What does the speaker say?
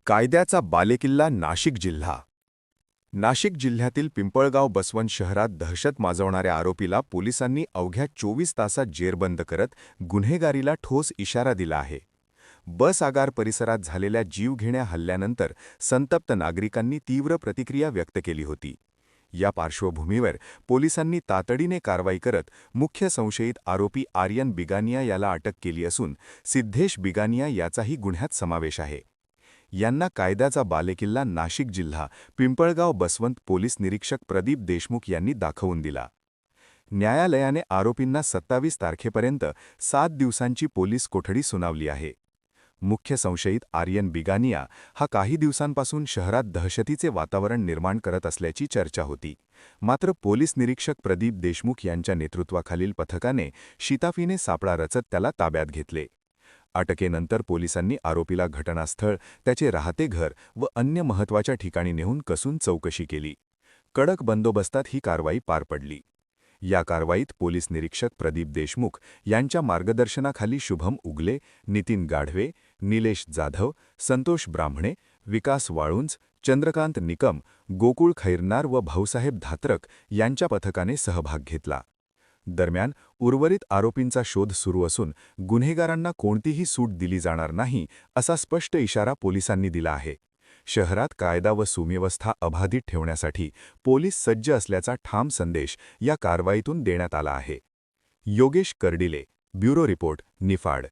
कायद्याचा बालेकिल्ला नाशिक जिल्हा. नाशिक जिल्ह्यातील पिंपळगाव बसवंत शहरात दहशत माजवणाऱ्या आरोपीला पोलिसांनी अवघ्या 24 तासात जेरबंद करत गुन्हेगारीला ठोस इशारा दिला आहे. बस आगार परिसरात झालेल्या जीवघेण्या हल्ल्यानंतर संतप्त नागरिकांनी तीव्र प्रतिक्रिया व्यक्त केली होती. या पार्श्वभूमीवर पोलिसांनी तातडीने कारवाई करत मुख्य संशयित आरोपी आर्यन बिगानिया याला अटक केली असून सिद्धेश बिगानिया याचाही गुन्ह्यात समावेश आहे. यांना कायद्याचा बालेकिल्ला नाशिक जिल्हा पिंपळगाव बसवंत पोलीस निरीक्षक प्रदीप देशमुख यांनी दाखवून दिला. न्यायालयाने आरोपींना 27 तारखेपर्यंत 7 दिवसांची पोलीस कोठडी सुनावली आहे. मुख्य संशयित आर्यन बिगानिया हा काही दिवसांपासून शहरात दहशतीचे वातावरण निर्माण करत असल्याची चर्चा होती. मात्र पोलीस निरीक्षक प्रदीप देशमुख यांच्या नेतृत्वाखालील पथकाने शिताफीने सापळा रचत त्याला ताब्यात घेतले. अटकेनंतर पोलिसांनी आरोपीला घटनास्थळ, त्याचे राहते घर व अन्य महत्त्वाच्या ठिकाणी नेऊन कसून चौकशी केली. कडक बंदोबस्तात ही कारवाई पार पडली. या कारवाईत पोलीस निरीक्षक प्रदीप देशमुख यांच्या मार्गदर्शनाखाली शुभम उगले, नितीन गाढवे, निलेश जाधव, संतोष ब्राह्मणे, विकास वाळुंज, चंद्रकांत निकम, गोकुळ खैरनार व भाऊसाहेब धात्रक यांच्या पथकाने सहभाग घेतला. दरम्यान उर्वरित आरोपींचा शोध सुरू असून गुन्हेगारांना कोणतीही सूट दिली जाणार नाही असा स्पष्ट इशारा पोलिसांनी दिला आहे. शहरात कायदा व सुव्यवस्था अबाधित ठेवण्यासाठी पोलीस सज्ज असल्याचा ठाम संदेश या कारवाईतून देण्यात आला आहे. Yogesh Kardile, bureau report, Niphad.